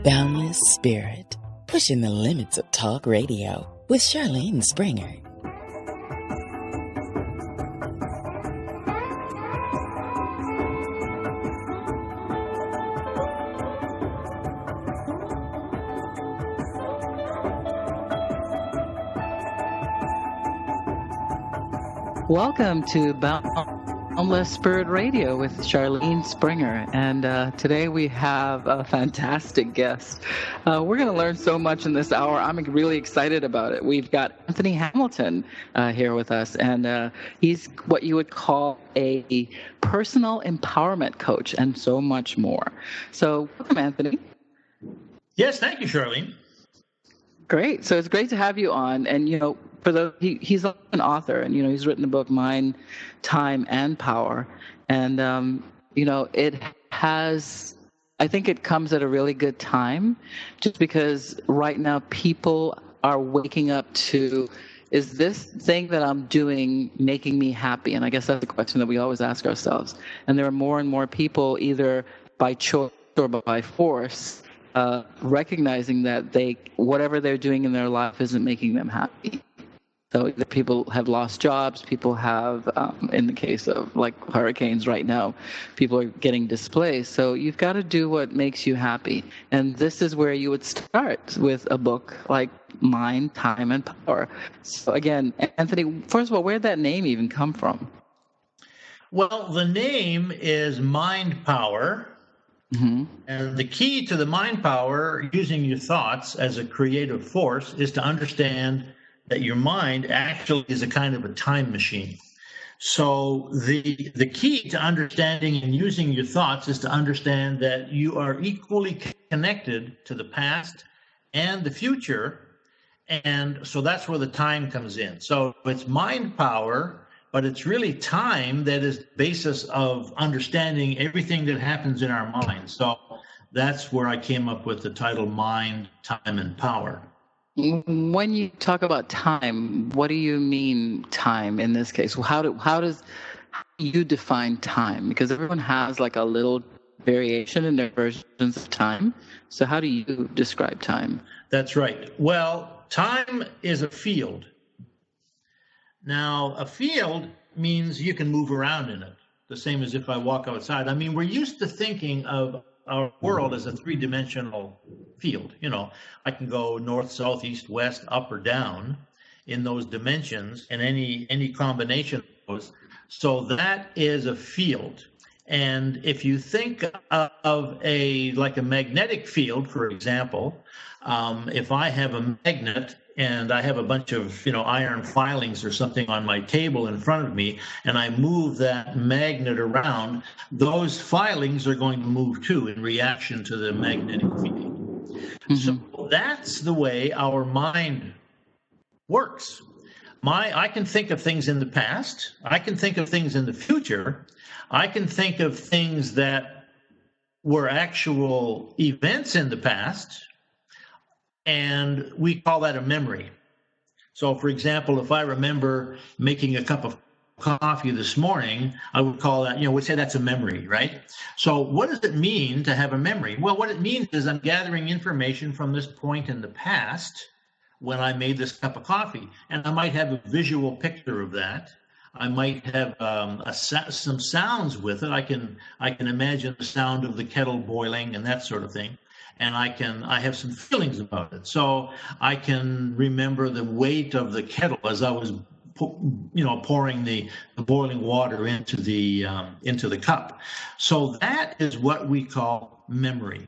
Boundless Spirit, pushing the limits of talk radio with Charlene Springer. Welcome to Boundless Spirit Radio with Charlene Springer, and today we have a fantastic guest. We're going to learn so much in this hour. I'm really excited about it. We've got Anthony Hamilton here with us, and he's what you would call a personal empowerment coach and so much more. So welcome, Anthony. Yes, thank you, Charlene. Great. So it's great to have you on, and he's an author, and he's written the book Mind, Time, and Power, and it has. I think it comes at a really good time, just because right now people are waking up to, is this thing that I'm doing making me happy? And I guess that's the question that we always ask ourselves. And there are more and more people, either by choice or by force, recognizing that whatever they're doing in their life isn't making them happy. So either people have lost jobs, people have, in the case of like hurricanes right now, people are getting displaced. So you've got to do what makes you happy. And this is where you would start with a book like Mind, Time, and Power. So again, Anthony, first of all, where'd that name even come from? Well, the name is Mind Power. Mm-hmm. And the key to the mind power, using your thoughts as a creative force, is to understand that your mind actually is a kind of a time machine. So the key to understanding and using your thoughts is to understand that you are equally connected to the past and the future. And so that's where the time comes in. So it's mind power, but it's really time that is the basis of understanding everything that happens in our minds. So that's where I came up with the title Mind, Time, and Power. When you talk about time, what do you mean time in this case? How do you define time? Because everyone has like a little variation in their versions of time. So how do you describe time? That's right. Well, time is a field. Now, a field means you can move around in it, the same as if I walk outside. I mean, we're used to thinking of our world as a three-dimensional field. I can go north, south, east, west, up or down in those dimensions, and any combination of those. So that is a field. And if you think of a magnetic field, for example, if I have a magnet and I have a bunch of iron filings or something on my table in front of me, and I move that magnet around, those filings are going to move too in reaction to the magnetic field. Mm-hmm. So that's the way our mind works. I can think of things in the past. I can think of things in the future. I can think of things that were actual events in the past, and we call that a memory. So, for example, if I remember making a cup of coffee this morning, I would call that, we'd say that's a memory, right? So what does it mean to have a memory? Well, what it means is I'm gathering information from this point in the past when I made this cup of coffee, and I might have a visual picture of that. I might have some sounds with it. I can imagine the sound of the kettle boiling and that sort of thing. And I have some feelings about it. So I can remember the weight of the kettle as I was, pouring the boiling water into the cup. So that is what we call memory.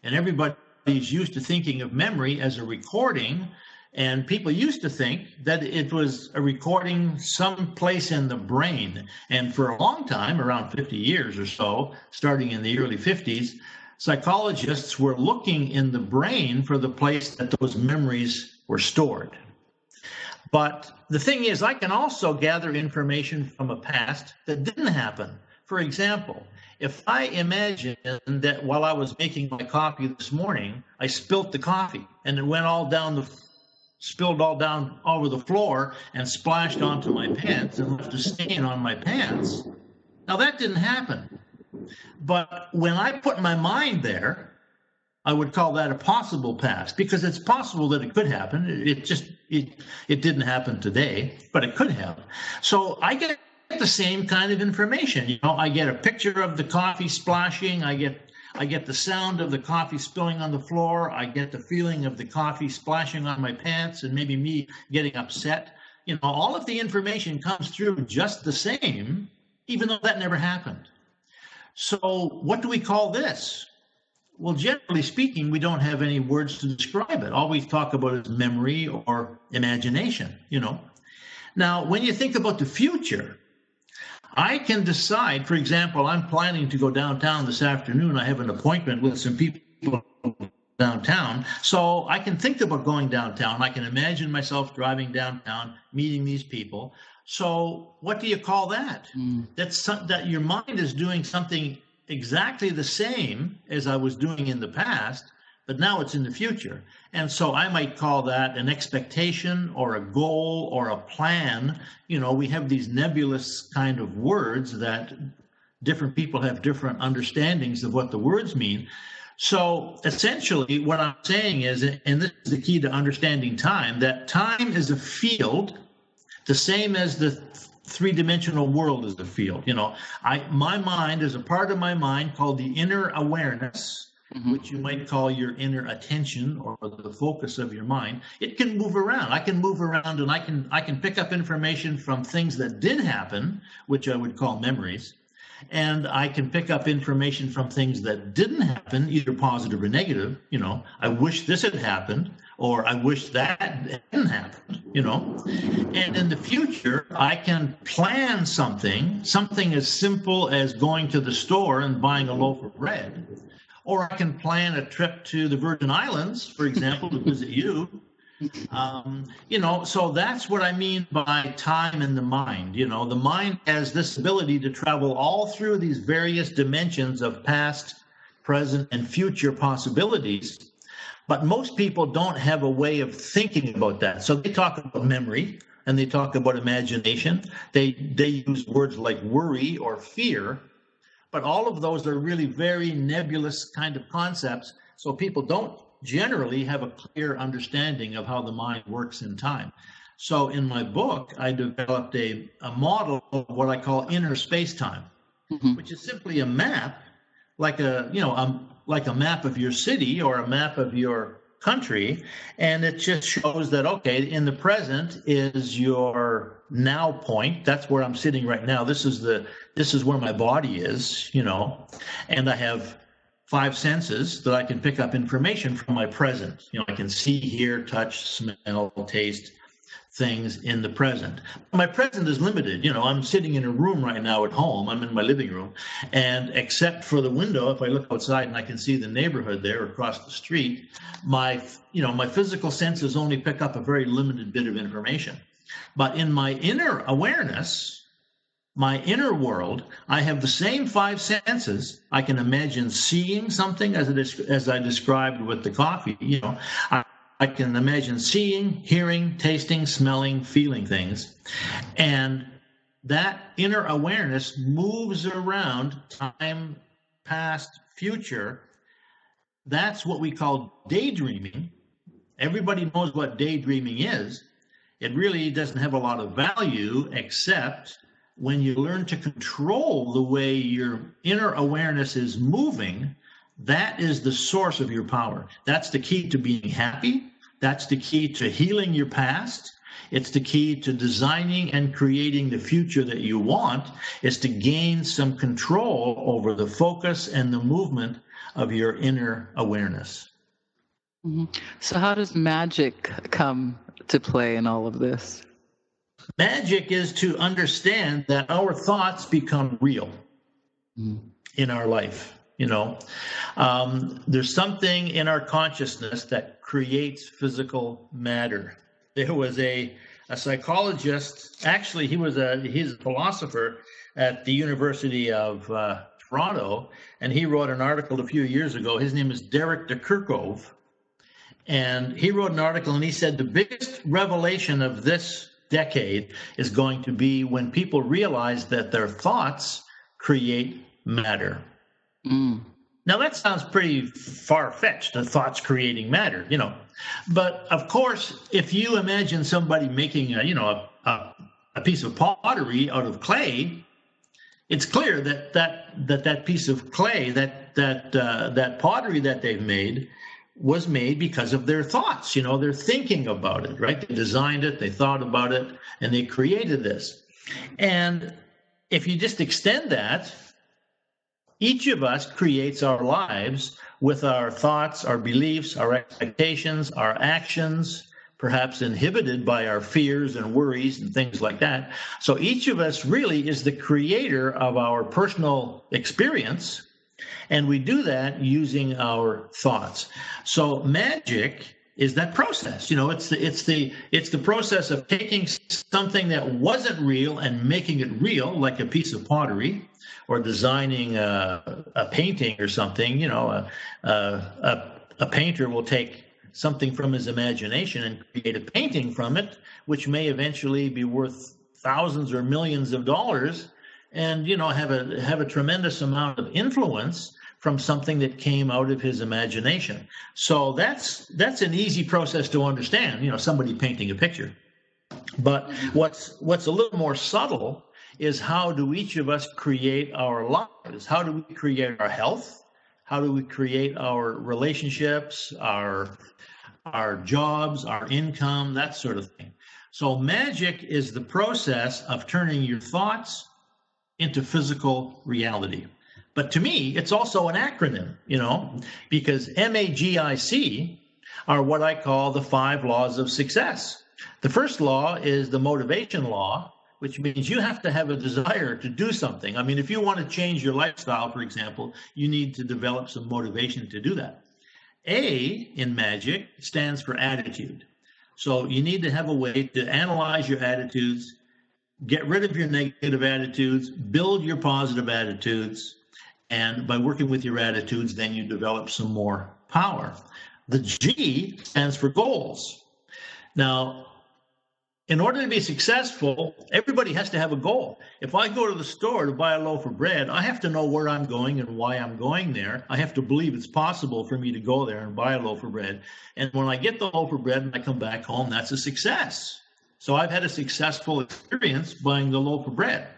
And everybody's used to thinking of memory as a recording. And people used to think that it was a recording someplace in the brain. And for a long time, around 50 years or so, starting in the early 50s, psychologists were looking in the brain for the place that those memories were stored. But the thing is, I can also gather information from a past that didn't happen. For example, if I imagine that while I was making my coffee this morning, I spilt the coffee and it went spilled all down over the floor and splashed onto my pants and left a stain on my pants. Now that didn't happen. But when I put my mind there, I would call that a possible past, because it's possible that it could happen. It didn't happen today, but it could have. So I get the same kind of information. I get a picture of the coffee splashing. I get the sound of the coffee spilling on the floor. I get the feeling of the coffee splashing on my pants and maybe me getting upset. All of the information comes through just the same, even though that never happened. So what do we call this? Well, generally speaking, we don't have any words to describe it. All we talk about is memory or imagination, Now, when you think about the future, I can decide, for example, I'm planning to go downtown this afternoon. I have an appointment with some people downtown. So I can think about going downtown. I can imagine myself driving downtown, meeting these people. So what do you call that? That your mind is doing something exactly the same as I was doing in the past, but now it's in the future. And so I might call that an expectation or a goal or a plan. We have these nebulous kind of words that different people have different understandings of what the words mean. So essentially what I'm saying is, and this is the key to understanding time, that time is a field, the same as the three-dimensional world is a field. My mind is a part of my mind called the inner awareness, which you might call your inner attention or the focus of your mind. It can move around. I can move around, and I can pick up information from things that did happen, which I would call memories. And I can pick up information from things that didn't happen, either positive or negative. I wish this had happened, or I wish that hadn't happened, And in the future, I can plan something as simple as going to the store and buying a loaf of bread. Or I can plan a trip to the Virgin Islands, for example, to visit you. So that's what I mean by time in the mind. The mind has this ability to travel all through these various dimensions of past, present, and future possibilities. But most people don't have a way of thinking about that. So they talk about memory and they talk about imagination. They use words like worry or fear. But all of those are really very nebulous kind of concepts. So people don't generally have a clear understanding of how the mind works in time. So in my book, I developed a model of what I call inner space-time, which is simply a map, like a map of your city or a map of your country, and it just shows that, okay, in the present is your now point. That's where I'm sitting right now. This is where my body is, and I have 5 senses that I can pick up information from my present. I can see, hear, touch, smell, taste things in the present. My present is limited. I'm sitting in a room right now at home. I'm in my living room. And except for the window, if I look outside and I can see the neighborhood there across the street, my physical senses only pick up a very limited bit of information. But in my inner awareness, my inner world, I have the same 5 senses. I can imagine seeing something as I described with the coffee. I can imagine seeing, hearing, tasting, smelling, feeling things. And that inner awareness moves around time, past, future. That's what we call daydreaming. Everybody knows what daydreaming is. It really doesn't have a lot of value, except when you learn to control the way your inner awareness is moving. That is the source of your power. That's the key to being happy. That's the key to healing your past. It's the key to designing and creating the future that you want. Is to gain some control over the focus and the movement of your inner awareness. So how does magic come to play in all of this? Magic is to understand that our thoughts become real in our life. There's something in our consciousness that creates physical matter. There was a psychologist, actually he's a philosopher at the University of Toronto, and he wrote an article a few years ago. His name is Derek de Kerkhove, and he wrote an article and he said the biggest revelation of this decade is going to be when people realize that their thoughts create matter. Now that sounds pretty far-fetched, the thoughts creating matter, But of course, if you imagine somebody making a piece of pottery out of clay, it's clear that piece of clay, that pottery that they've made, was made because of their thoughts. They're thinking about it, right? They designed it, they thought about it, and they created this. And if you just extend that, each of us creates our lives with our thoughts, our beliefs, our expectations, our actions, perhaps inhibited by our fears and worries and things like that. So each of us really is the creator of our personal experience, and we do that using our thoughts. So magic is that process. It's the process of taking something that wasn't real and making it real, like a piece of pottery, or designing a painting or something. A painter will take something from his imagination and create a painting from it, which may eventually be worth thousands or millions of dollars, and have a tremendous amount of influence from something that came out of his imagination. So that's an easy process to understand, somebody painting a picture. But what's a little more subtle is, how do each of us create our lives? How do we create our health? How do we create our relationships, our jobs, our income, that sort of thing? So magic is the process of turning your thoughts into physical reality. But to me, it's also an acronym, because MAGIC are what I call the 5 laws of success. The first law is the motivation law, which means you have to have a desire to do something. I mean, if you want to change your lifestyle, for example, you need to develop some motivation to do that. A in magic stands for attitude. So you need to have a way to analyze your attitudes, get rid of your negative attitudes, build your positive attitudes, and by working with your attitudes, then you develop some more power. The G stands for goals. Now, in order to be successful, everybody has to have a goal. If I go to the store to buy a loaf of bread, I have to know where I'm going and why I'm going there. I have to believe it's possible for me to go there and buy a loaf of bread. And when I get the loaf of bread and I come back home, that's a success. So I've had a successful experience buying the loaf of bread.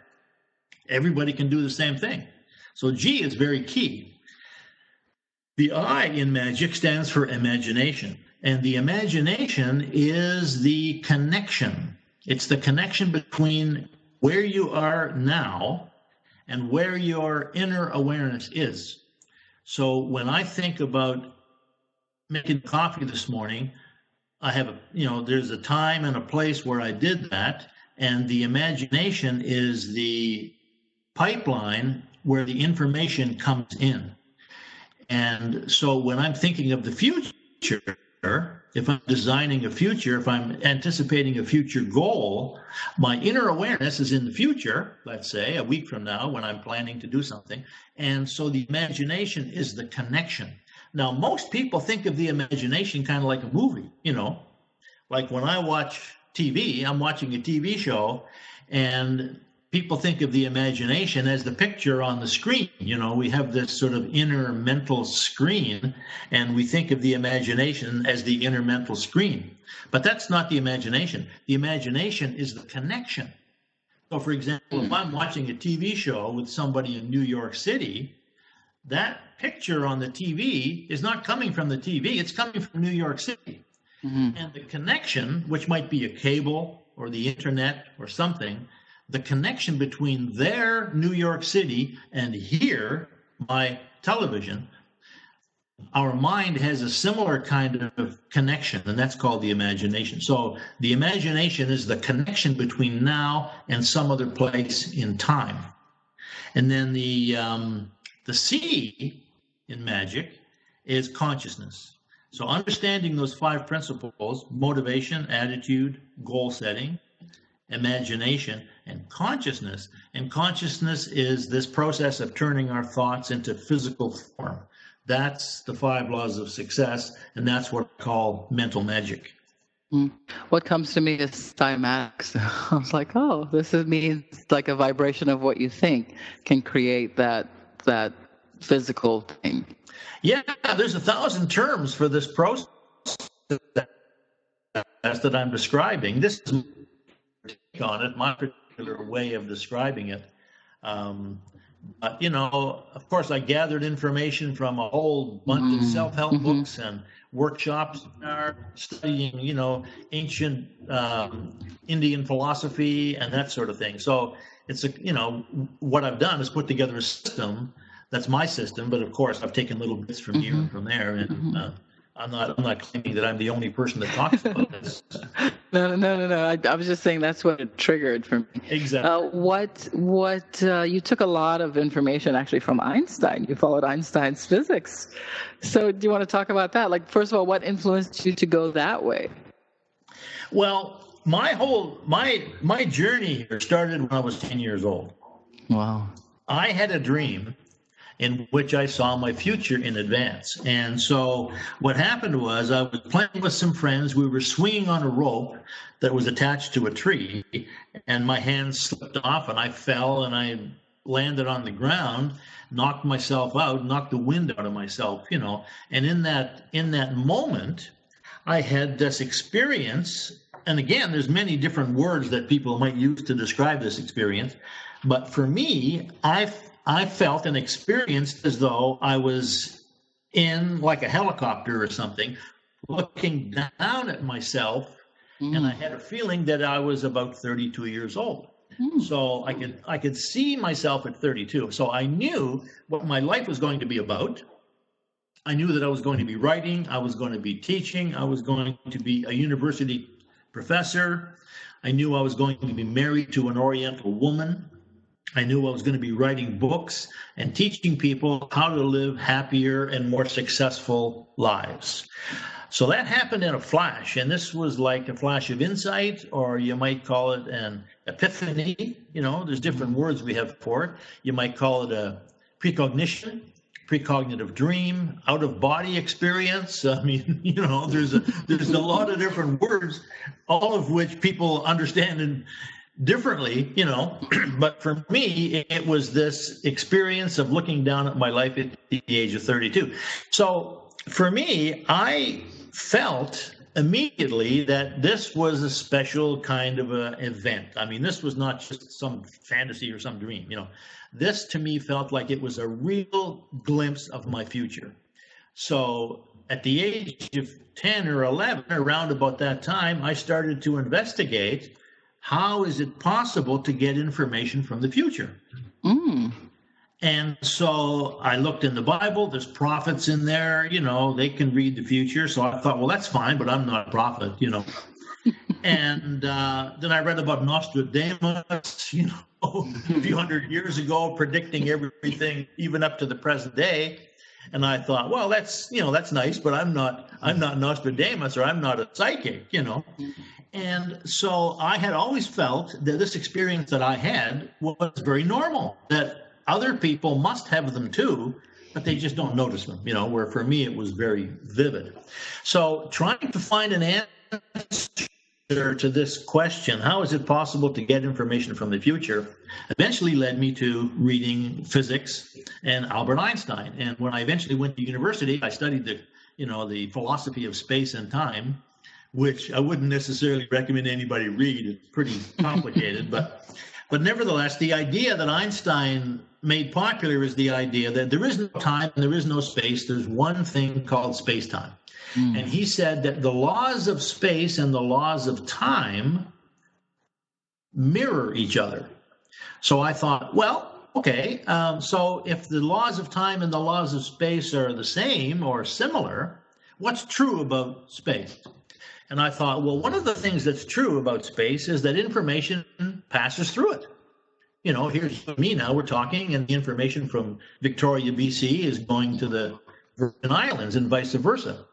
Everybody can do the same thing. So G is very key. The I in magic stands for imagination. And the imagination is the connection. It's the connection between where you are now and where your inner awareness is. So when I think about making coffee this morning, I have there's a time and a place where I did that, and the imagination is the pipeline where the information comes in. And so when I'm thinking of the future, if I'm designing a future, if I'm anticipating a future goal, my inner awareness is in the future, let's say a week from now when I'm planning to do something. And so the imagination is the connection. Now, most people think of the imagination kind of like a movie, like when I watch TV, I'm watching a TV show, and people think of the imagination as the picture on the screen. We have this sort of inner mental screen, and we think of the imagination as the inner mental screen. But that's not the imagination. The imagination is the connection. So, for example, if I'm watching a TV show with somebody in New York City, that picture on the TV is not coming from the TV. It's coming from New York City. Mm-hmm. And the connection, which might be a cable or the internet or something, the connection between their New York City and here, my television, our mind has a similar kind of connection, and that's called the imagination. So the imagination is the connection between now and some other place in time. And then the C in magic is consciousness. So understanding those 5 principles: motivation, attitude, goal setting, imagination, and consciousness. And consciousness is this process of turning our thoughts into physical form. That's the 5 laws of success, and that's what I call mental magic. What comes to me is cymatics. I was like, oh, means like a vibration of what you think can create that physical thing. Yeah, there's 1,000 terms for this process that I'm describing. This is my take on it, my particular way of describing it. But, of course, I gathered information from a whole bunch of self-help books and workshops, studying, ancient Indian philosophy and that sort of thing. So it's what I've done is put together a system. That's my system, but of course I've taken little bits from here and from there, and I'm not claiming that I'm the only person that talks about this. No. I was just saying that's what it triggered for me. Exactly. You took a lot of information actually from Einstein. You followed Einstein's physics. So do you want to talk about that? Like, first of all, what influenced you to go that way? Well, my journey here started when I was 10 years old. Wow. I had a dream in which I saw my future in advance. And so what happened was I was playing with some friends. We were swinging on a rope that was attached to a tree, and my hands slipped off, and I fell, and I landed on the ground, knocked myself out, knocked the wind out of myself, And in that moment, I had this experience. And again, there's many different words that people might use to describe this experience. But for me, I felt and experienced as though I was in like a helicopter or something, looking down at myself, and I had a feeling that I was about 32 years old. So I could see myself at 32. So I knew what my life was going to be about. I knew that I was going to be writing, I was going to be teaching, I was going to be a university professor. I knew I was going to be married to an Oriental woman. I knew I was going to be writing books and teaching people how to live happier and more successful lives. So that happened in a flash, and this was like a flash of insight, or you might call it an epiphany. There's different words we have for it. You might call it a precognition, precognitive dream, out-of-body experience. I mean, there's a lot of different words, all of which people understand differently, but for me, it was this experience of looking down at my life at the age of 32. So for me, I felt immediately that this was a special kind of an event. I mean, this was not just some fantasy or some dream, This to me felt like it was a real glimpse of my future. So at the age of 10 or 11, around about that time, I started to investigate how is it possible to get information from the future? And so I looked in the Bible. There's prophets in there, they can read the future. So I thought, well, that's fine, but I'm not a prophet, And then I read about Nostradamus, a few hundred years ago, predicting everything, even up to the present day. And I thought, well, that's nice, but I'm not Nostradamus, or I'm not a psychic, And so I had always felt that this experience that I had was very normal, that other people must have them too, but they just don't notice them, where for me it was very vivid. So trying to find an answer to this question, how is it possible to get information from the future, eventually led me to reading physics and Albert Einstein. And when I eventually went to university, I studied the philosophy of space and time, which I wouldn't necessarily recommend anybody read. It's pretty complicated, but nevertheless, the idea that Einstein made popular is the idea that there is no time and there is no space. There's one thing called space-time. And he said that the laws of space and the laws of time mirror each other. So I thought, well, okay, so if the laws of time and the laws of space are the same or similar, what's true about space? And I thought, well, one of the things that's true about space is that information passes through it. Here's me now, we're talking, and the information from Victoria, BC is going to the Virgin Islands and vice versa.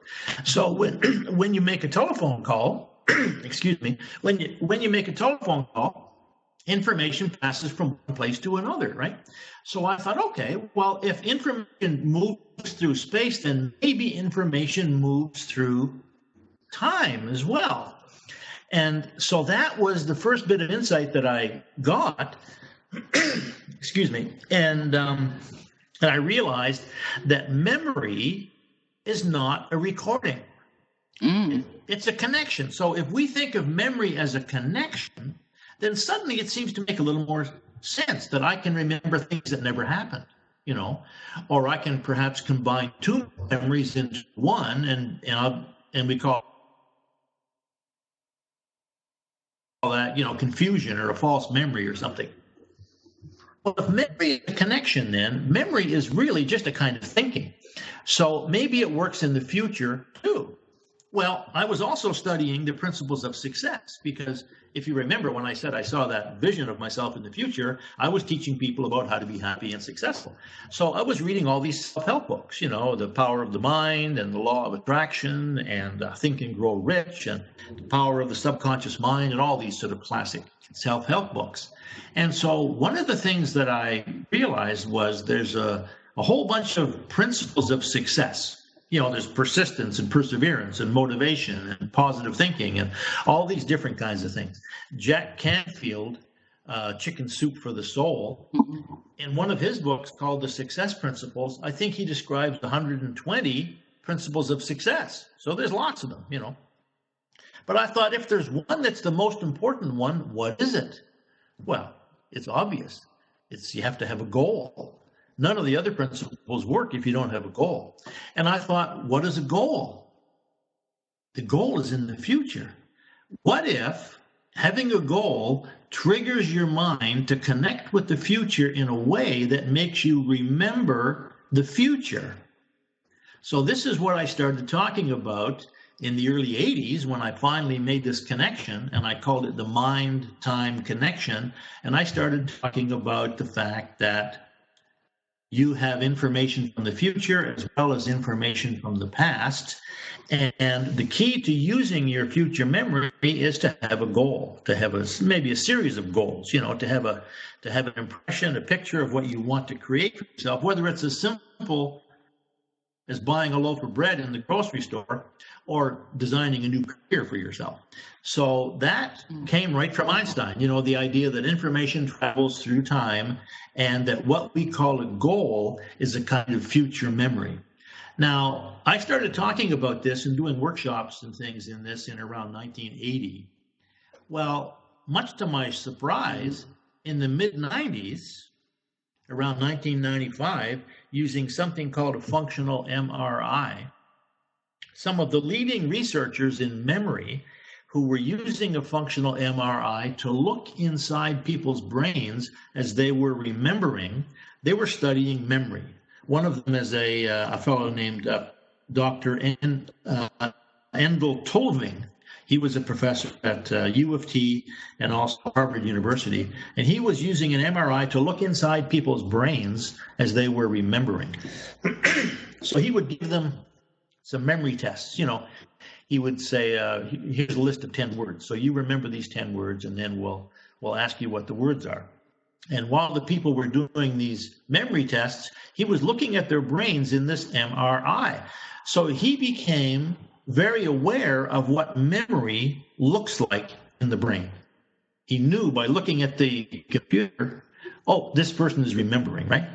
So when you make a telephone call, excuse me, when you make a telephone call, information passes from one place to another, right? So I thought, okay, well, if information moves through space, then maybe information moves through time as well. And so that was the first bit of insight that I got. Excuse me. And And I realized that memory is not a recording. It's a connection. So if we think of memory as a connection, then suddenly it seems to make a little more sense that I can remember things that never happened, or I can perhaps combine two memories into one, and we call that, confusion or a false memory or something. Well, if memory is a connection, then memory is really just a kind of thinking. So maybe it works in the future too. Well, I was also studying the principles of success, because if you remember when I said I saw that vision of myself in the future, I was teaching people about how to be happy and successful. So I was reading all these self-help books, The Power of the Mind and the Law of Attraction and Think and Grow Rich and The Power of the Subconscious Mind and all these sort of classic self-help books. And so one of the things that I realized was there's a whole bunch of principles of success. There's persistence and perseverance and motivation and positive thinking and all these different kinds of things. Jack Canfield, Chicken Soup for the Soul, in one of his books called The Success Principles, I think he describes 120 principles of success. So there's lots of them, But I thought, if there's one that's the most important one, what is it? Well, it's obvious. You have to have a goal. None of the other principles work if you don't have a goal. And I thought, what is a goal? The goal is in the future. What if having a goal triggers your mind to connect with the future in a way that makes you remember the future? So this is what I started talking about in the early 80s when I finally made this connection, and I called it the mind-time connection. And I started talking about the fact that you have information from the future as well as information from the past. And the key to using your future memory is to have a goal, to have maybe a series of goals, to have an impression, a picture of what you want to create for yourself, whether it's as simple as buying a loaf of bread in the grocery store or designing a new career for yourself. So that came right from Einstein, the idea that information travels through time and that what we call a goal is a kind of future memory. Now, I started talking about this and doing workshops and things in around 1980. Well, much to my surprise, in the mid-90s, around 1995, using something called a functional MRI, some of the leading researchers in memory who were using a functional MRI to look inside people's brains as they were remembering, they were studying memory. One of them is a fellow named Dr. Endel Tolving. He was a professor at U of T and also Harvard University, and he was using an MRI to look inside people's brains as they were remembering. So he would give them some memory tests. He would say, here's a list of 10 words. So you remember these 10 words, and then we'll ask you what the words are. And while the people were doing these memory tests, he was looking at their brains in this MRI. So he became very aware of what memory looks like in the brain. He knew by looking at the computer, oh, this person is remembering, right?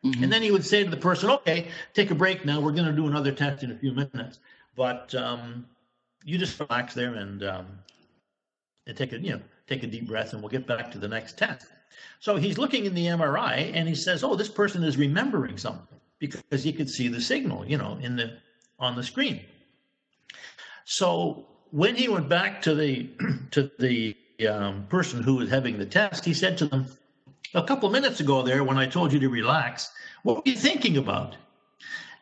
Mm-hmm. And then he would say to the person, okay, take a break now. We're going to do another test in a few minutes. But you just relax there and take a deep breath, and we'll get back to the next test. So he's looking in the MRI, and he says, oh, this person is remembering something, because he could see the signal, on the screen. So when he went back to the person who was having the test, he said to them, a couple of minutes ago there, when I told you to relax, what were you thinking about?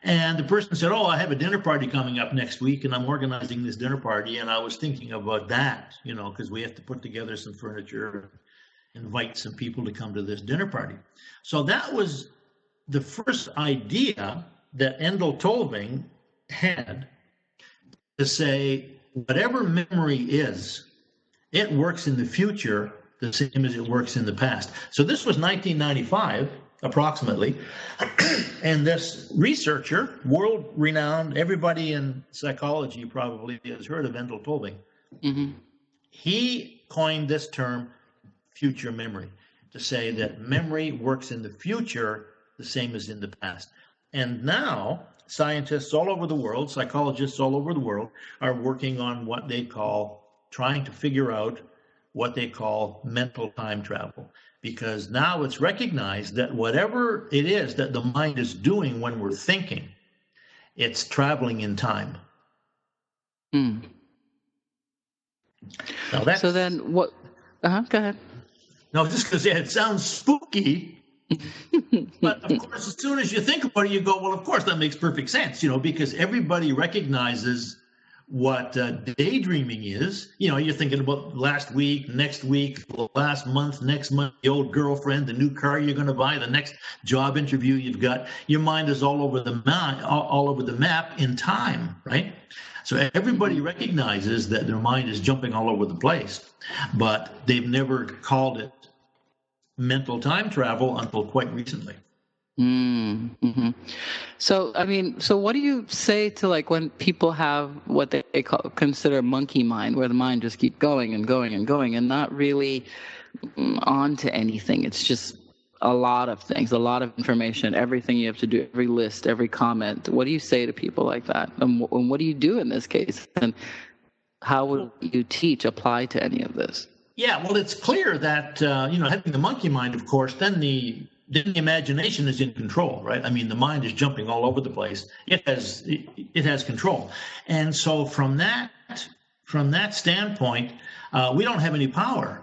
And the person said, oh, I have a dinner party coming up next week, and I'm organizing this dinner party, and I was thinking about that, because we have to put together some furniture, invite some people to come to this dinner party. So that was the first idea that Endel Tolving had, to say whatever memory is, it works in the future the same as it works in the past. So this was 1995, approximately, and this researcher, world-renowned, everybody in psychology probably has heard of Endel Tolving. Mm-hmm. He coined this term, future memory, to say that memory works in the future the same as in the past. And now scientists all over the world, psychologists all over the world, are working on what they call trying to figure out what they call mental time travel. Because now it's recognized that whatever it is that the mind is doing when we're thinking, it's traveling in time. Mm. Now that's, So then what? Go ahead. no, just because it sounds spooky. But of course, as soon as you think about it, you go, well, of course, that makes perfect sense, because everybody recognizes what daydreaming is. You're thinking about last week, next week, last month, next month, the old girlfriend, the new car you're going to buy, the next job interview you've got. Your mind is all over the map in time, right? So everybody recognizes that their mind is jumping all over the place, but they've never called it mental time travel until quite recently. Mm-hmm. So, so what do you say to when people have what they consider monkey mind, where the mind just keeps going and going and going and not really on to anything? It's just a lot of things, a lot of information, everything you have to do, every list, every comment. What do you say to people like that? And what do you do in this case? And how would you apply to any of this? Yeah, well, it's clear that, having the monkey mind, of course, then the imagination is in control, right? The mind is jumping all over the place. It has control. And so from that standpoint, we don't have any power,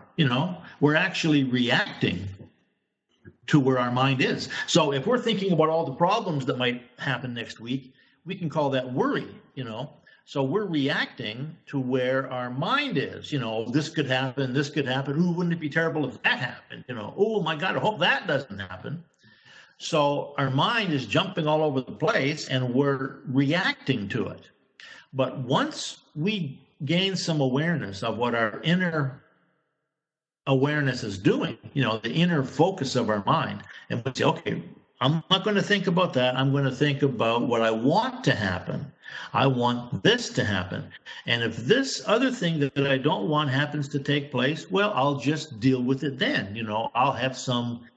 We're actually reacting to where our mind is. So if we're thinking about all the problems that might happen next week, we can call that worry, So we're reacting to where our mind is. This could happen, this could happen. Ooh, wouldn't it be terrible if that happened? Oh my God, I hope that doesn't happen. So our mind is jumping all over the place and we're reacting to it. But once we gain some awareness of what our inner awareness is doing, the inner focus of our mind, and we say, okay, I'm not going to think about that. I'm going to think about what I want to happen. I want this to happen. And if this other thing that I don't want happens to take place, well, I'll just deal with it then. I'll have some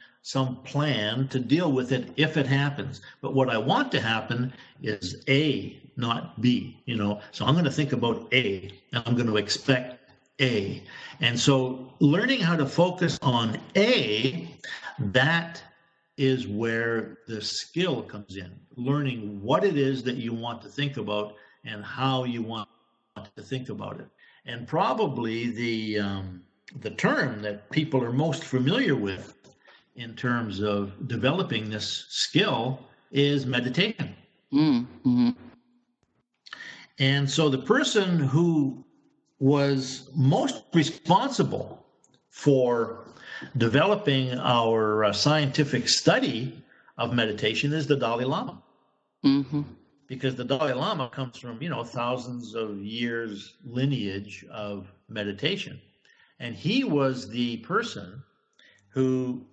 plan to deal with it if it happens. But what I want to happen is A, not B. So I'm going to think about A, and I'm going to expect A. And so learning how to focus on A, that is where the skill comes in. Learning what it is that you want to think about and how you want to think about it. And probably the term that people are most familiar with in terms of developing this skill is meditation. Mm-hmm. And so the person who was most responsible for developing our scientific study of meditation is the Dalai Lama. Mm-hmm. Because the Dalai Lama comes from, thousands of years lineage of meditation. And he was the person who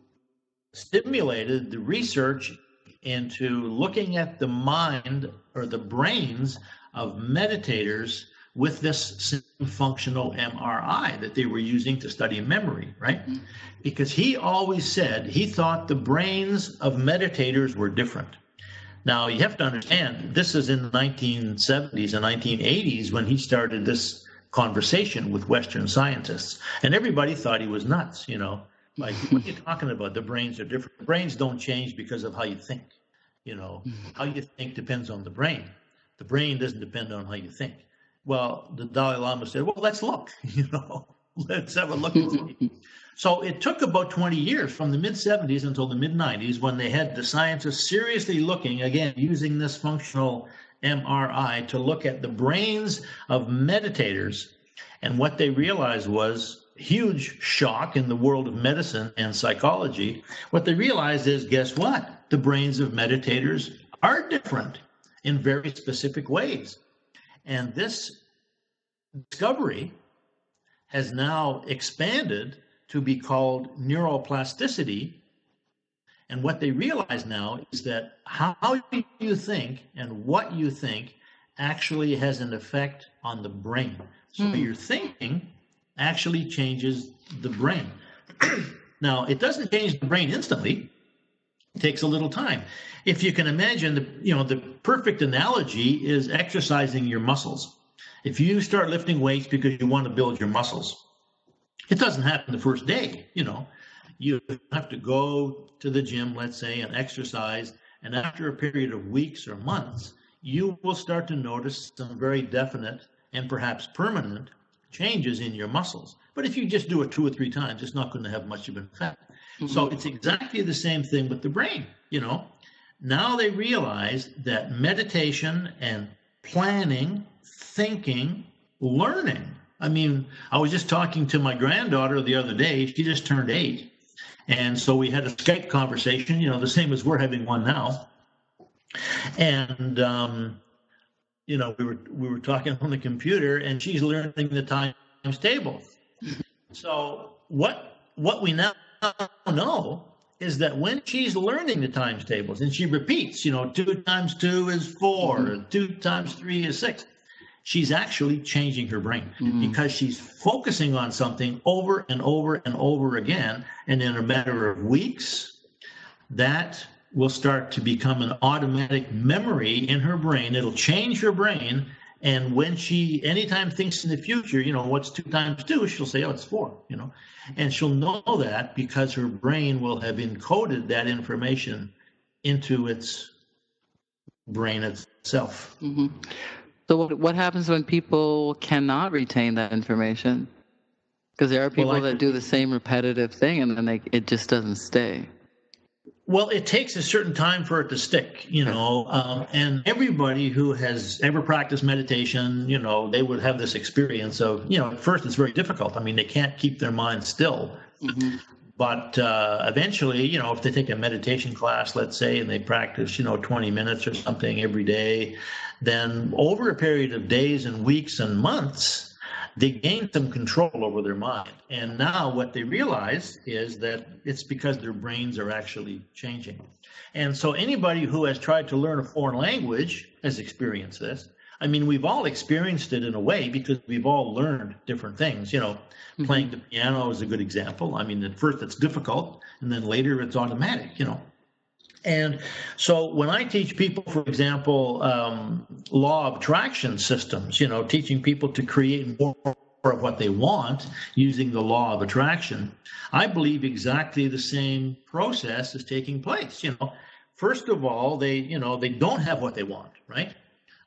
stimulated the research into looking at the mind or the brains of meditators with this functional MRI that they were using to study memory, right? Because he always said he thought the brains of meditators were different. Now, you have to understand, this is in the 1970s and 1980s when he started this conversation with Western scientists. And everybody thought he was nuts, Like, what are you talking about? The brains are different. The brains don't change because of how you think. How you think depends on the brain. The brain doesn't depend on how you think. Well, the Dalai Lama said, well, let's look, let's have a look and see. So it took about 20 years from the mid-70s until the mid-90s when they had the scientists seriously looking, again, using this functional MRI to look at the brains of meditators. And what they realized was huge shock in the world of medicine and psychology. What they realized is, guess what? The brains of meditators are different in very specific ways. And this discovery has now expanded to be called neuroplasticity. And what they realize now is that how you think and what you think actually has an effect on the brain. So your thinking actually changes the brain. Now, it doesn't change the brain instantly. It takes a little time. If you can imagine, the perfect analogy is exercising your muscles. If you start lifting weights because you want to build your muscles, it doesn't happen the first day. You have to go to the gym, let's say, and exercise. And after a period of weeks or months, you will start to notice some very definite and perhaps permanent changes in your muscles. But if you just do it 2 or 3 times, it's not going to have much of an effect. Mm-hmm. So it's exactly the same thing with the brain. Now they realize that meditation and planning, thinking, learning. I mean, I was just talking to my granddaughter the other day. She just turned 8. And so we had a Skype conversation, the same as we're having one now. And, we were talking on the computer, and she's learning the times table. So what we now know is that when she's learning the times tables, and she repeats, 2 times 2 is 4, 2 times 3 is 6, she's actually changing her brain because she's focusing on something over and over and over again. And in a matter of weeks, that will start to become an automatic memory in her brain. It'll change her brain. And when she anytime thinks in the future, what's 2 times 2, she'll say, oh, it's 4, and she'll know that because her brain will have encoded that information into its brain itself. Mm-hmm. So what happens when people cannot retain that information? Because there are people that do the same repetitive thing and then it just doesn't stay. Well, it takes a certain time for it to stick, and everybody who has ever practiced meditation, they would have this experience of, at first it's very difficult. I mean, they can't keep their mind still. Mm-hmm. But eventually, if they take a meditation class, let's say, and they practice, 20 minutes or something every day, then over a period of days and weeks and months, they gain some control over their mind. And now what they realize is that it's because their brains are actually changing. And so anybody who has tried to learn a foreign language has experienced this. I mean, we've all experienced it in a way because we've all learned different things. Playing the piano is a good example. I mean, at first it's difficult, and then later it's automatic, And so when I teach people, for example, law of attraction systems, teaching people to create more of what they want using the law of attraction, I believe exactly the same process is taking place. First of all, they don't have what they want, right?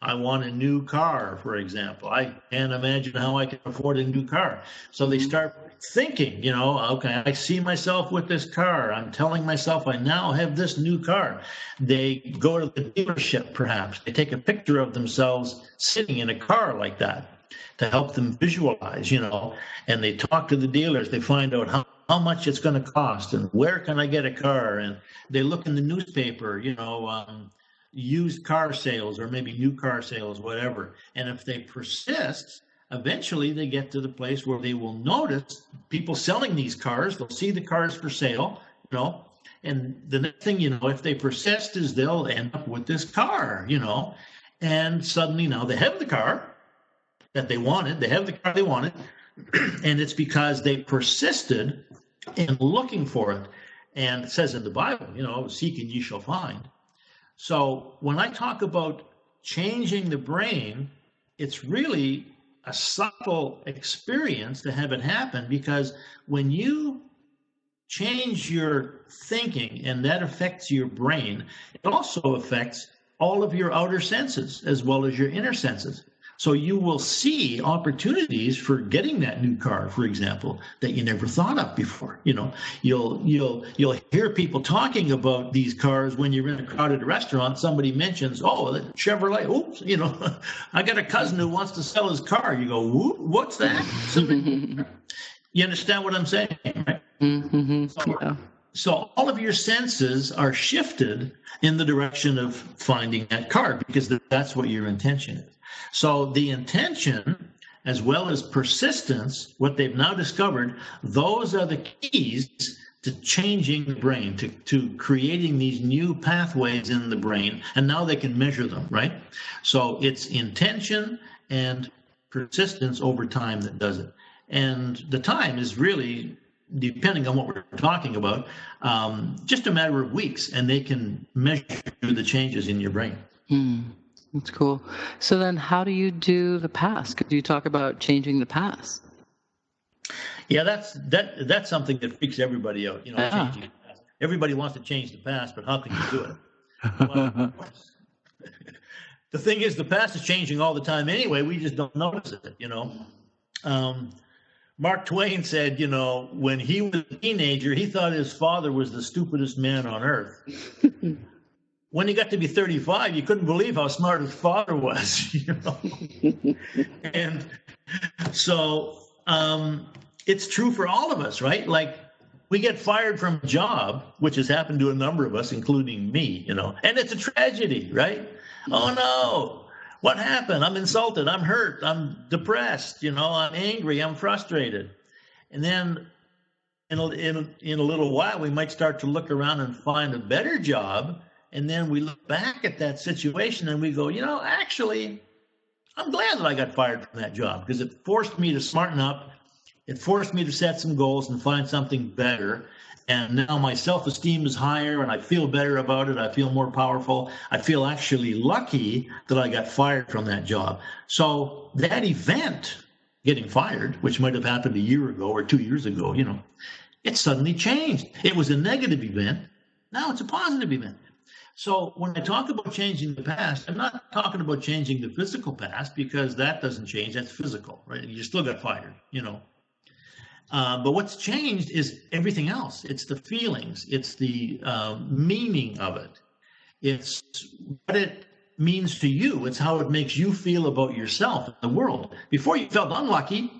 I want a new car, for example. I can't imagine how I can afford a new car. So they start thinking, okay, I see myself with this car. I'm telling myself I now have this new car. They go to the dealership, perhaps. They take a picture of themselves sitting in a car like that to help them visualize, and they talk to the dealers. They find out how much it's going to cost and where can I get a car. And they look in the newspaper, used car sales or maybe new car sales, whatever. And if they persist, eventually they get to the place where they will notice people selling these cars. They'll see the cars for sale, and the next thing if they persist is they'll end up with this car, and suddenly now they have the car that they wanted. They have the car they wanted, and it's because they persisted in looking for it. And it says in the Bible, seek and ye shall find. So when I talk about changing the brain, it's really a subtle experience to have it happen, because when you change your thinking and that affects your brain, it also affects all of your outer senses as well as your inner senses. So you will see opportunities for getting that new car, for example, that you never thought of before. You'll hear people talking about these cars when you're in a crowded restaurant. Somebody mentions, oh, the Chevrolet. Oops, I got a cousin who wants to sell his car. You go, what's that? You understand what I'm saying, right? Mm-hmm. So all of your senses are shifted in the direction of finding that car, because that's what your intention is. So the intention, as well as persistence, what they've now discovered, those are the keys to changing the brain, to creating these new pathways in the brain. And now they can measure them, right? So it's intention and persistence over time that does it. And the time is really depending on what we're talking about, just a matter of weeks, and they can measure the changes in your brain. That's cool. So then how do you do the past? Could you talk about changing the past? Yeah, that's something that freaks everybody out, changing the past. Everybody wants to change the past, but how can you do it? Well, the thing is, the past is changing all the time anyway. We just don't notice it, Mark Twain said, when he was a teenager, he thought his father was the stupidest man on earth. When he got to be 35, you couldn't believe how smart his father was, And so it's true for all of us, right? Like, we get fired from a job, which has happened to a number of us, including me, and it's a tragedy, right? Oh, no. What happened? I'm insulted. I'm hurt. I'm depressed. I'm angry. I'm frustrated. And then in a little while, we might start to look around and find a better job. And then we look back at that situation and we go, actually, I'm glad that I got fired from that job because it forced me to smarten up. It forced me to set some goals and find something better. And now my self-esteem is higher and I feel better about it. I feel more powerful. I feel actually lucky that I got fired from that job. So that event, getting fired, which might have happened a year ago or 2 years ago, it suddenly changed. It was a negative event. Now it's a positive event. So when I talk about changing the past, I'm not talking about changing the physical past because that doesn't change. That's physical, right? You still got fired, But what's changed is everything else. It's the feelings. It's the meaning of it. It's what it means to you. It's how it makes you feel about yourself in the world. Before you felt unlucky,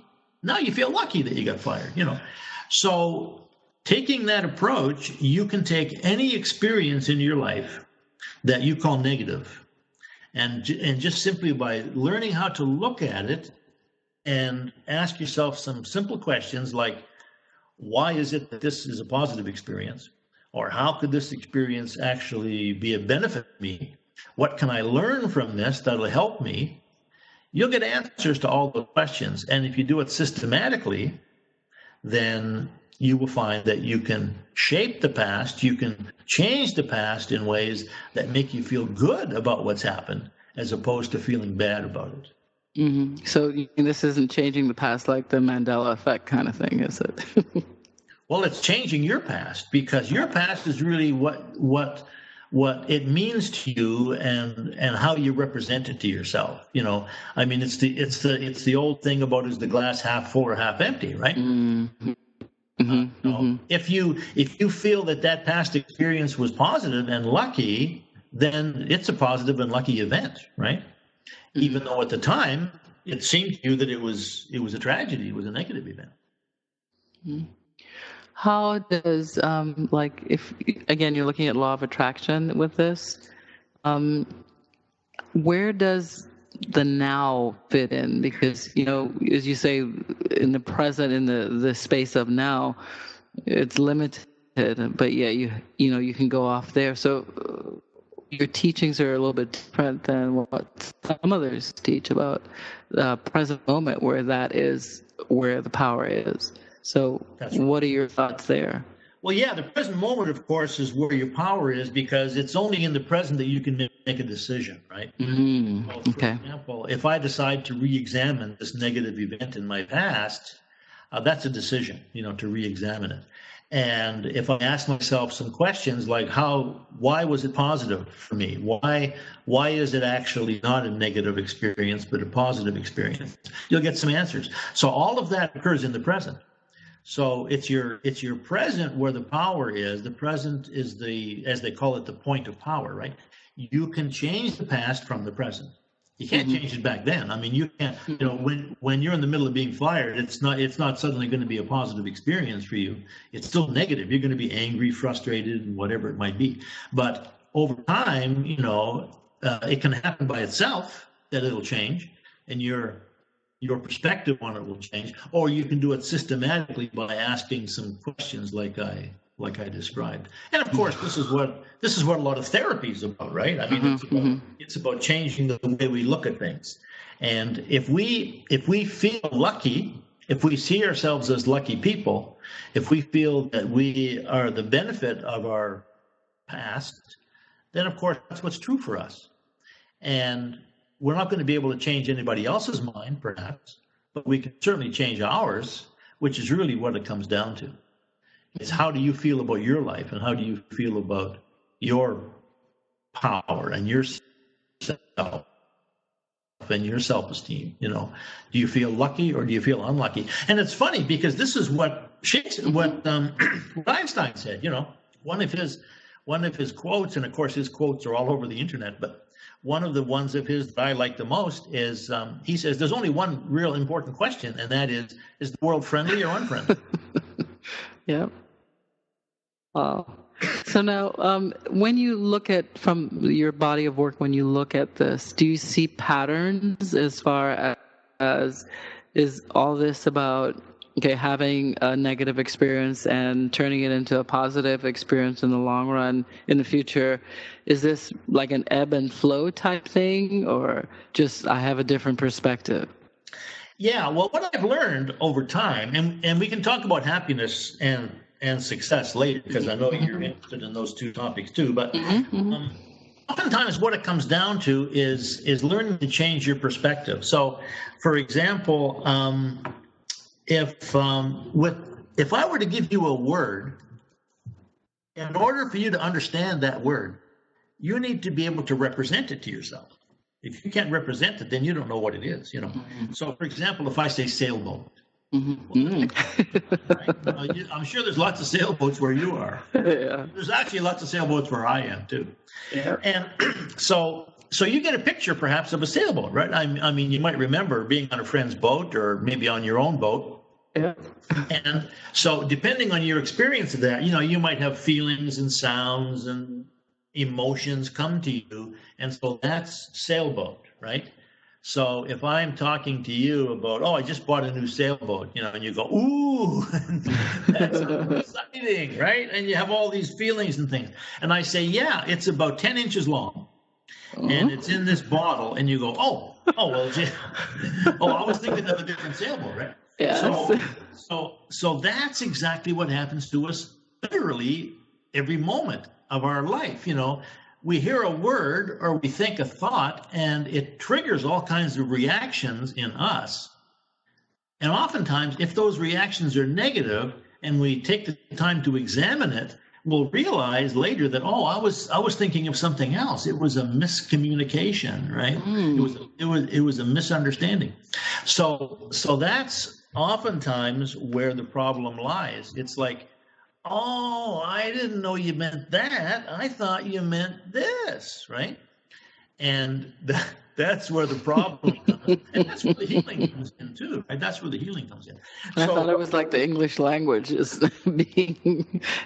now you feel lucky that you got fired, So taking that approach, you can take any experience in your life that you call negative, and just simply by learning how to look at it and ask yourself some simple questions like, why is it that this is a positive experience? Or how could this experience actually be a benefit to me? What can I learn from this that'll help me? You'll get answers to all those questions. And if you do it systematically, then you will find that you can shape the past, you can change the past in ways that make you feel good about what's happened, as opposed to feeling bad about it. Mm-hmm. So this isn't changing the past like the Mandela effect kind of thing, is it? Well, it's changing your past because your past is really what it means to you and how you represent it to yourself. I mean, it's the old thing about is the glass half full or half empty, right? Mm-hmm. Mm-hmm. If you feel that past experience was positive and lucky, then it's a positive and lucky event, right? Mm-hmm. Even though at the time it seemed to you that it was a tragedy, it was a negative event. Mm-hmm. How does if again you're looking at law of attraction with this, where does the now fit in? Because as you say, in the present, in the space of now, it's limited, but yeah, you can go off there. So your teachings are a little bit different than what some others teach about the present moment, where that is where the power is. So what are your thoughts there? Well, yeah, the present moment, of course, is where your power is because it's only in the present that you can make a decision, right? Mm-hmm. Well, for example, if I decide to re-examine this negative event in my past, that's a decision, to re-examine it. And if I ask myself some questions like why was it positive for me? Why is it actually not a negative experience, but a positive experience? You'll get some answers. So all of that occurs in the present. So it's your present where the power is. The present is as they call it, the point of power, right? You can change the past from the present. You can't change it back then. I mean, you can't, when you're in the middle of being fired, it's not suddenly going to be a positive experience for you. It's still negative. You're going to be angry, frustrated, and whatever it might be. But over time, it can happen by itself that it'll change, and your perspective on it will change, or you can do it systematically by asking some questions like I described. And of course, this is what a lot of therapy is about, right? I mean, it's about changing the way we look at things. And if we feel lucky If we see ourselves as lucky people, if we feel that we are the benefit of our past, then of course that's what's true for us. And we're not going to be able to change anybody else's mind, perhaps, but we can certainly change ours, which is really what it comes down to. It's how do you feel about your life, and how do you feel about your power and yourself and your self-esteem? You know, do you feel lucky or do you feel unlucky? And it's funny because this is what Einstein said. You know, one of his quotes, and of course his quotes are all over the internet, but one of the ones of his that I like the most is he says there's only one real important question, and that is the world friendly or unfriendly? Yeah. Wow. So now, when you look at, from your body of work, when you look at this, do you see patterns as far as is all this about, okay, having a negative experience and turning it into a positive experience in the long run, in the future? Is this like an ebb and flow type thing, or just I have a different perspective? Yeah, well, what I've learned over time, and we can talk about happiness and success later, because I know you're interested in those two topics too, but oftentimes what it comes down to is learning to change your perspective. So, for example, if I were to give you a word, in order for you to understand that word, you need to be able to represent it to yourself. If you can't represent it, then you don't know what it is, you know. So, for example, if I say sailboat, right? I'm sure there's lots of sailboats where you are. Yeah. There's actually lots of sailboats where I am too. Yeah. And so you get a picture perhaps of a sailboat, right? I mean, you might remember being on a friend's boat or maybe on your own boat. Yeah. And so depending on your experience of that, you know, you might have feelings and sounds and emotions come to you. And so that's sailboat, right? So if I'm talking to you about, oh, I just bought a new sailboat, you know, and you go, ooh, that's exciting, right? And you have all these feelings and things. And I say, yeah, it's about 10 inches long. And it's in this bottle. And you go, well, gee. I was thinking of a different sailboat, right? Yeah. So that's exactly what happens to us literally every moment of our life, you know. We hear a word or we think a thought, and it triggers all kinds of reactions in us. And oftentimes, if those reactions are negative and we take the time to examine it, we'll realize later that, I was thinking of something else. It was a miscommunication, right? It was a misunderstanding. So that's oftentimes where the problem lies. It's like, I didn't know you meant that. I thought you meant this, right? And that's where the problem comes. And that's where the healing comes in too, right? That's where the healing comes in. I thought it was like the English language is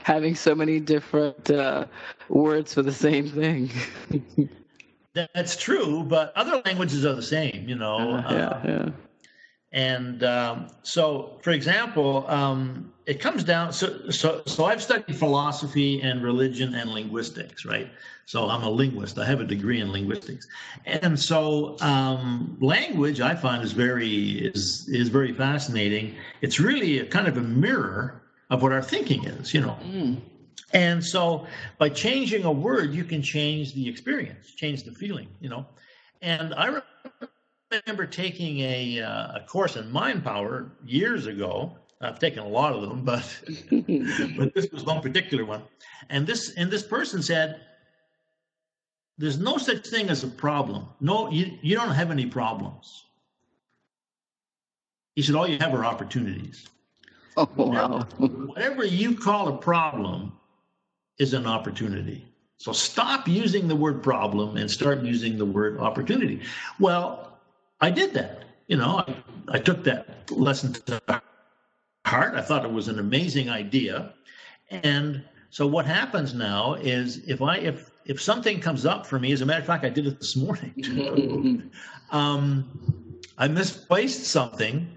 having so many different words for the same thing. That's true, but other languages are the same, you know. Yeah. And so, for example, it comes down. So I've studied philosophy and religion and linguistics, right? So I'm a linguist. I have a degree in linguistics, and so language I find is very fascinating. It's really a kind of a mirror of what our thinking is, you know. And so by changing a word, you can change the experience, change the feeling, you know. And I remember taking a course in mind power years ago. I've taken a lot of them, but this was one particular one. And this person said, "There's no such thing as a problem. No, you don't have any problems." He said, "All you have are opportunities." Oh, wow. Whatever you call a problem is an opportunity. So stop using the word problem and start using the word opportunity. Well, I did that. You know, I took that lesson to heart. I thought it was an amazing idea. And so what happens now is if something comes up for me, as a matter of fact, I did it this morning. I misplaced something.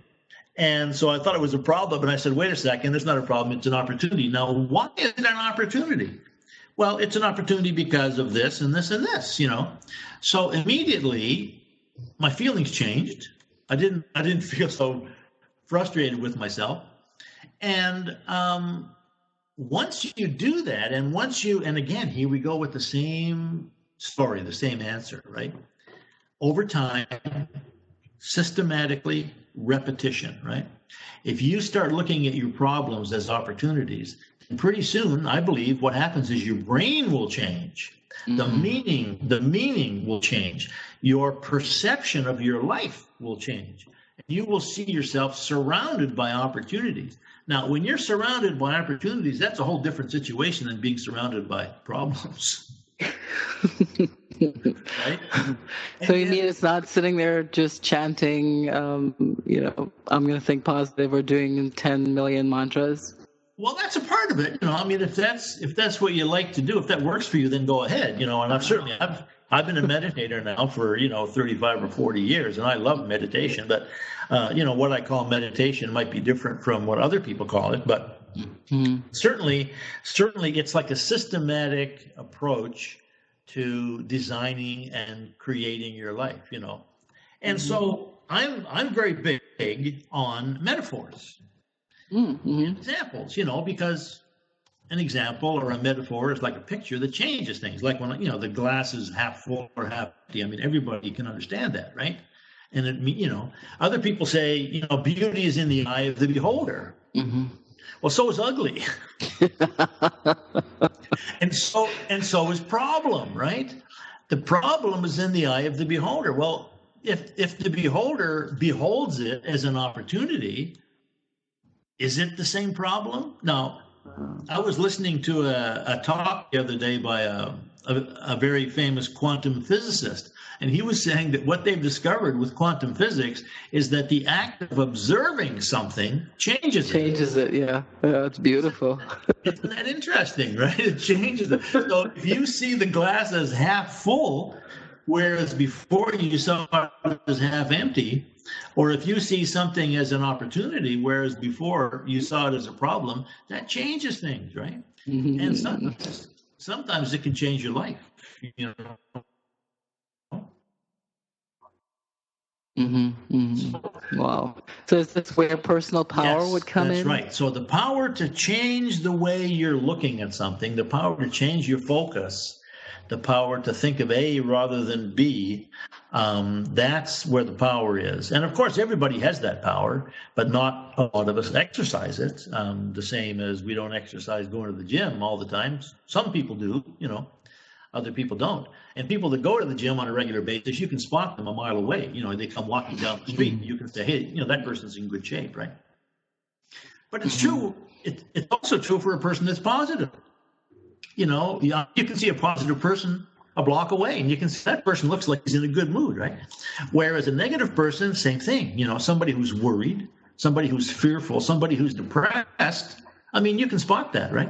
And so I thought it was a problem. And I said, wait a second, it's not a problem. It's an opportunity. Now, why is it an opportunity? Well, it's an opportunity because of this and this and this, you know. So immediately my feelings changed. I didn't feel so frustrated with myself. And once you do that, and again, here we go with the same story, the same answer, right? Over time, systematically, repetition, right? If you start looking at your problems as opportunities, pretty soon, I believe what happens is your brain will change. The meaning will change. Your perception of your life will change. You will see yourself surrounded by opportunities. Now, when you're surrounded by opportunities, that's a whole different situation than being surrounded by problems. Right? So you mean it's not sitting there just chanting, I'm going to think positive or doing 10 million mantras? Well, that's a part of it. I mean, if that's what you like to do, if that works for you, then go ahead. And I've been a meditator now for 35 or 40 years, and I love meditation. But what I call meditation might be different from what other people call it. But certainly, it's like a systematic approach to designing and creating your life. And so I'm very big on metaphors. Examples, because an example or a metaphor is like a picture that changes things. Like when the glass is half full or half empty. I mean, everybody can understand that, right? And other people say, beauty is in the eye of the beholder. Well, so is ugly, and so is problem, right? The problem is in the eye of the beholder. Well, if the beholder beholds it as an opportunity, is it the same problem? Now, I was listening to a talk the other day by a very famous quantum physicist, and he was saying that what they've discovered with quantum physics is that the act of observing something changes it. Yeah. It's beautiful. Isn't that interesting, right? It changes it. So if you see the glass as half full, whereas before you saw it as half empty, or if you see something as an opportunity, whereas before you saw it as a problem, that changes things, right? And sometimes it can change your life. Wow. So is this where personal power would come in? That's right. So the power to change the way you're looking at something, the power to change your focus, the power to think of A rather than B, that's where the power is. And of course, everybody has that power, but not a lot of us exercise it. The same as we don't exercise going to the gym all the time. Some people do, other people don't. And people that go to the gym on a regular basis, you can spot them a mile away. They come walking down the street, and you can say, hey, that person's in good shape, right? But it's true. It's also true for a person that's positive. You can see a positive person a block away, and you can see that person looks like he's in a good mood, right? Whereas a negative person, same thing. Somebody who's worried, somebody who's fearful, somebody who's depressed. I mean, you can spot that, right?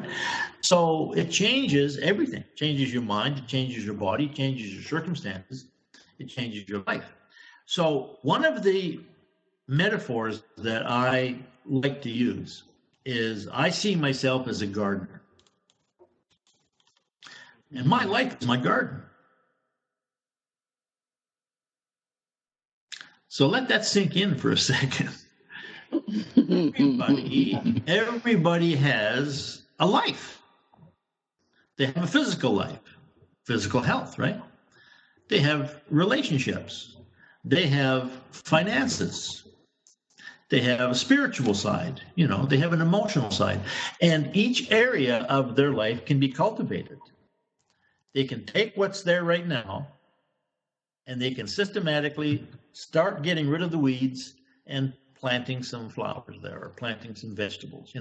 So it changes everything. It changes your mind, it changes your body, it changes your circumstances, it changes your life. So one of the metaphors that I like to use is I see myself as a gardener. And my life is my garden. So let that sink in for a second. Everybody has a life. They have a physical life, physical health, right? They have relationships. They have finances. They have a spiritual side. They have an emotional side. And each area of their life can be cultivated. They can take what's there right now, and they can systematically start getting rid of the weeds and planting some flowers there or planting some vegetables,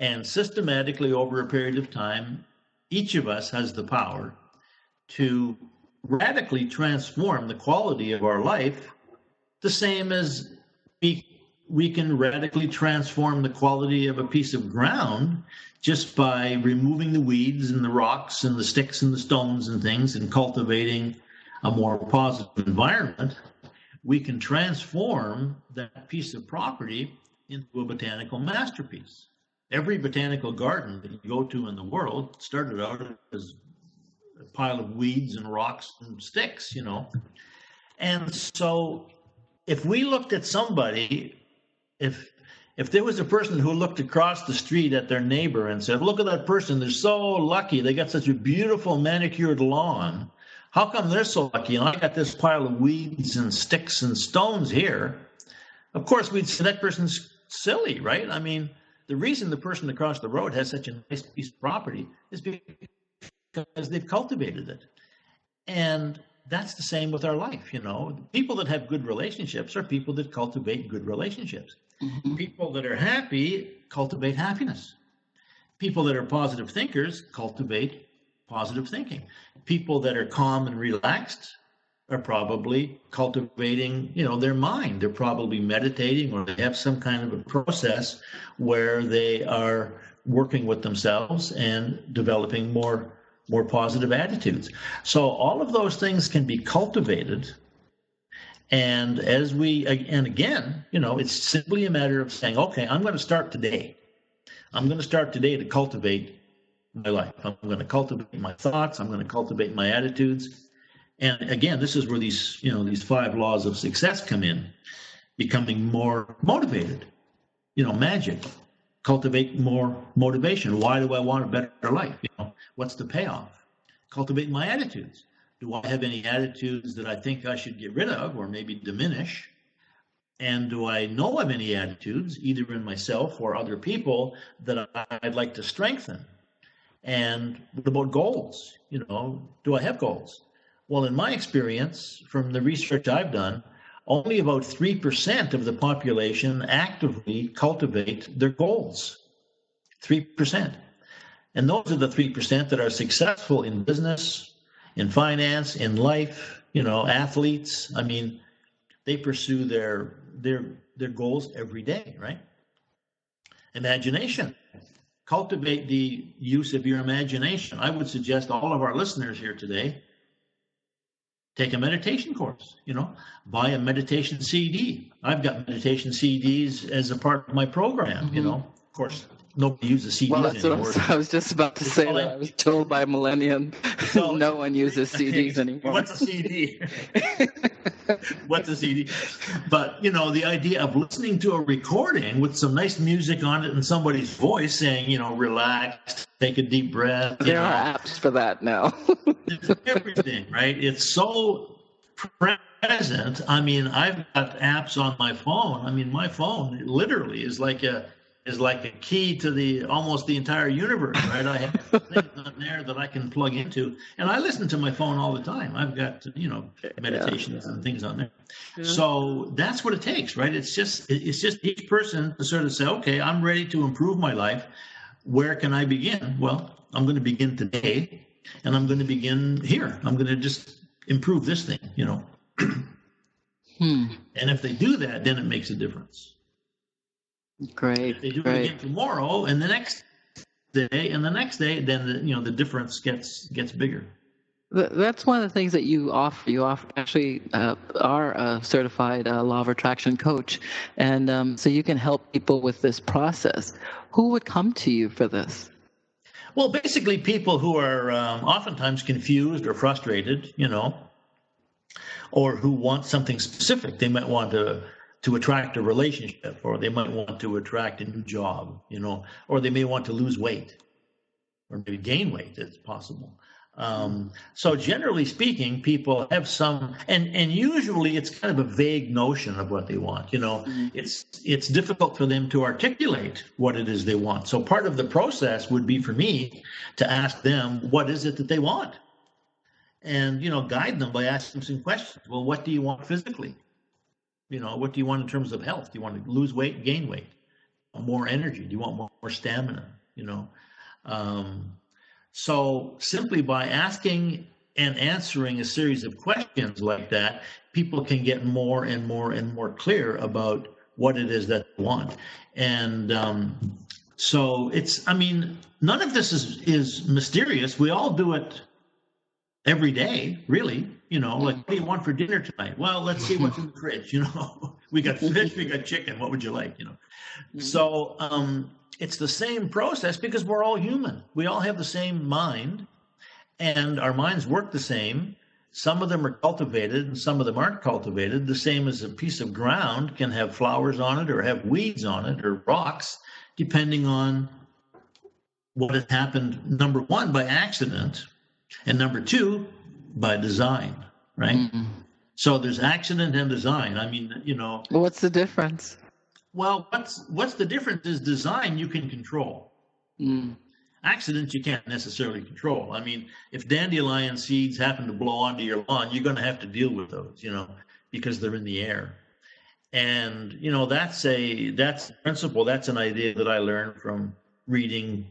And systematically over a period of time, each of us has the power to radically transform the quality of our life, the same as we can radically transform the quality of a piece of ground just by removing the weeds and the rocks and the sticks and the stones and things and cultivating a more positive environment. We can transform that piece of property into a botanical masterpiece. Every botanical garden that you go to in the world started out as a pile of weeds and rocks and sticks, And so if we looked at somebody, if If there was a person who looked across the street at their neighbor and said, look at that person, they're so lucky, they got such a beautiful manicured lawn. How come they're so lucky? And I got this pile of weeds and sticks and stones here. Of course, we'd say that person's silly, right? I mean, the reason the person across the road has such a nice piece of property is because they've cultivated it. And that's the same with our life, you know. People that have good relationships are people that cultivate good relationships. Mm-hmm. People that are happy cultivate happiness. People that are positive thinkers cultivate positive thinking. People that are calm and relaxed are probably cultivating, you know, their mind. They're probably meditating, or they have some kind of a process where they are working with themselves and developing more positive attitudes. So all of those things can be cultivated. And again, you know, it's simply a matter of saying, okay, I'm going to start today. I'm going to start today to cultivate my life. I'm going to cultivate my thoughts. I'm going to cultivate my attitudes. And again, this is where these 5 laws of success come in. Becoming more motivated, you know, magic. Cultivate more motivation. Why do I want a better life? You know, what's the payoff? Cultivate my attitudes. Do I have any attitudes that I think I should get rid of or maybe diminish? And do I know of any attitudes, either in myself or other people, that I'd like to strengthen? And what about goals? You know, do I have goals? Well, in my experience, from the research I've done, only about 3% of the population actively cultivate their goals. 3%. And those are the 3% that are successful in business, in finance, in life, you know, athletes. I mean, they pursue their goals every day, right? Imagination. Cultivate the use of your imagination. I would suggest all of our listeners here today take a meditation course, you know, buy a meditation CD. I've got meditation CDs as a part of my program, you know. Of course, nobody uses CDs anymore. I was just about to say that. I was told by a millennium no one uses CDs anymore. What's a CD? What's a CD? But, you know, the idea of listening to a recording with some nice music on it and somebody's voice saying, you know, relax, take a deep breath. There are apps for that now. It's everything, right? It's so present. I mean, I've got apps on my phone. I mean, my phone literally is like a key to almost the entire universe, right? I have things on there that I can plug into, and I listen to my phone all the time. I've got, you know, meditations and things on there. Yeah. So that's what it takes, right? It's just each person to sort of say, okay, I'm ready to improve my life. Where can I begin? Well, I'm going to begin today, and I'm going to begin here. I'm going to just improve this thing, you know. And if they do that, then it makes a difference. Great. If they do it again tomorrow and the next day and the next day, then the difference gets bigger. That's one of the things that you offer. You actually are a certified law of attraction coach, and so you can help people with this process. Who would come to you for this? Well, basically people who are oftentimes confused or frustrated, you know, or who want something specific. They might want to attract a relationship, or they might want to attract a new job, you know, or they may want to lose weight, or maybe gain weight. It's possible. So generally speaking, people have some, and usually it's kind of a vague notion of what they want. You know, it's difficult for them to articulate what it is they want. So part of the process would be for me to ask them, what is it that they want? And, you know, guide them by asking some questions. Well, what do you want physically? You know, what do you want in terms of health? Do you want to lose weight, gain weight? More energy? Do you want more stamina? You know, so simply by asking and answering a series of questions like that, people can get more and more and more clear about what it is that they want. And so none of this is mysterious. We all do it every day, really. You know, like, what do you want for dinner tonight? Well, let's see what's in the fridge. You know, we got fish, we got chicken. What would you like? You know, so it's the same process because we're all human. We all have the same mind, and our minds work the same. some of them are cultivated and some of them aren't cultivated, the same as a piece of ground can have flowers on it or have weeds on it or rocks, depending on what has happened, number one, by accident, and number two, by design, right? Mm-hmm. So there's accident and design. I mean, What's the difference? Well, what's the difference is design you can control. Mm. Accidents you can't necessarily control. I mean, if dandelion seeds happen to blow onto your lawn, you're going to have to deal with those, because they're in the air. And, that's a principle. That's an idea that I learned from reading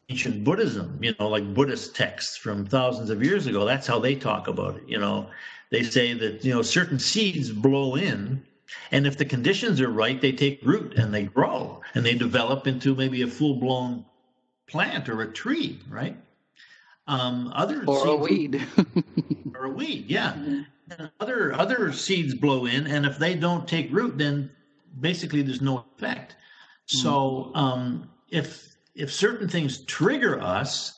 ancient Buddhism, like Buddhist texts from thousands of years ago. That's how they talk about it. They say that, certain seeds blow in, and if the conditions are right, they take root and they grow and they develop into maybe a full-blown plant or a tree, right? Or a weed. Or a weed, yeah. And other seeds blow in, and if they don't take root, then basically there's no effect. So if certain things trigger us,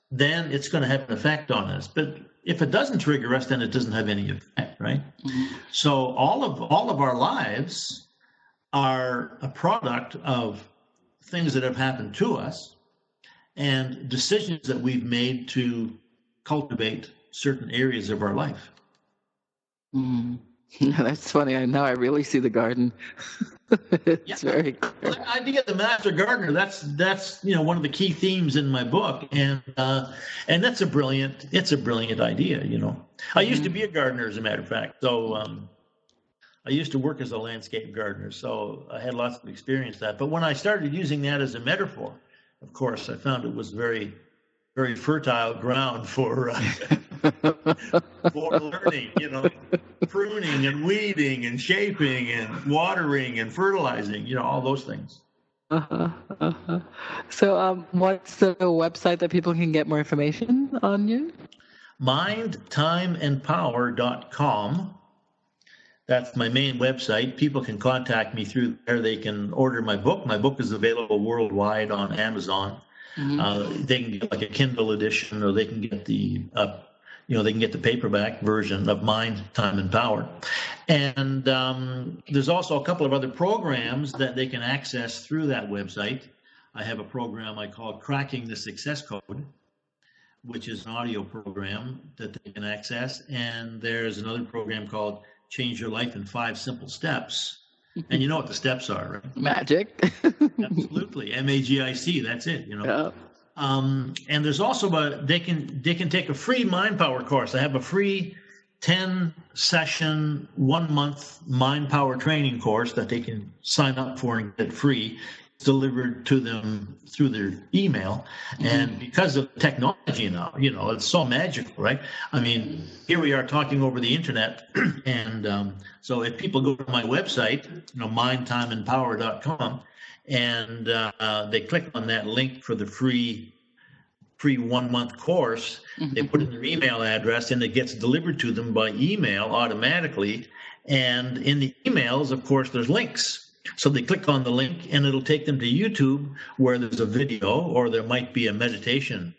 then it's going to have an effect on us. But if it doesn't trigger us, then it doesn't have any effect, right? Mm-hmm. So all of our lives are a product of things that have happened to us and decisions that we've made to cultivate certain areas of our life. Mm. That's funny. Now I really see the garden. It's very clear. The idea of the master gardener, that's one of the key themes in my book, and that's a brilliant idea. I used to be a gardener, as a matter of fact. So I used to work as a landscape gardener, so I had lots of experience with that. But when I started using that as a metaphor, of course, I found it was very, very fertile ground for learning, pruning and weeding and shaping and watering and fertilizing, all those things. So what's the website that people can get more information on you? mindtimeandpower.com. That's my main website. People can contact me through there. They can order my book. My book is available worldwide on Amazon. Mm-hmm. They can get like a Kindle edition, or they can get the paperback version of Mind, Time, and Power. And there's also a couple of other programs that they can access through that website. I have a program I call Cracking the Success Code, which is an audio program that they can access. And there's another program called Change Your Life in 5 Simple Steps. And you know what the steps are, right? Magic. Absolutely. MAGIC, that's it, Yeah. And there's also they can take a free Mind Power course. I have a free 10-session, 1-month Mind Power training course that they can sign up for and get free. It's delivered to them through their email. And because of technology now, it's so magical, right? I mean, here we are talking over the internet. And so if people go to my website, mindtimeandpower.com, and they click on that link for the free 1-month course, they put in their email address, and it gets delivered to them by email automatically. And in the emails, of course, there's links. So they click on the link, and it'll take them to YouTube, where there's a video, or there might be a meditation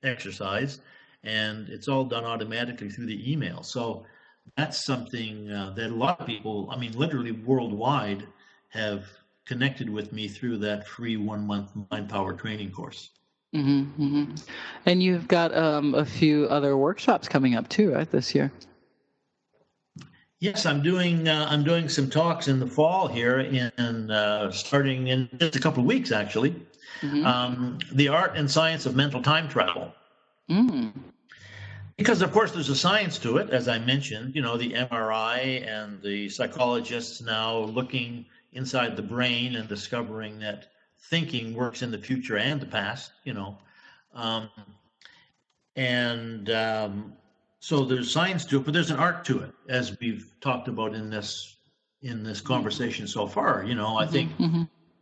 exercise, and it's all done automatically through the email. So that's something that a lot of people, literally worldwide, have connected with me through that free 1-month Mind Power training course. Mm-hmm, mm-hmm. And you've got a few other workshops coming up too, right, this year? Yes, I'm doing some talks in the fall here, starting in just a couple of weeks, actually. Mm-hmm. The art and science of mental time travel. Mm. Because, of course, there's a science to it, as I mentioned. The MRI and the psychologists now looking inside the brain and discovering that thinking works in the future and the past. So there's science to it, but there's an art to it, as we've talked about in this conversation so far. I think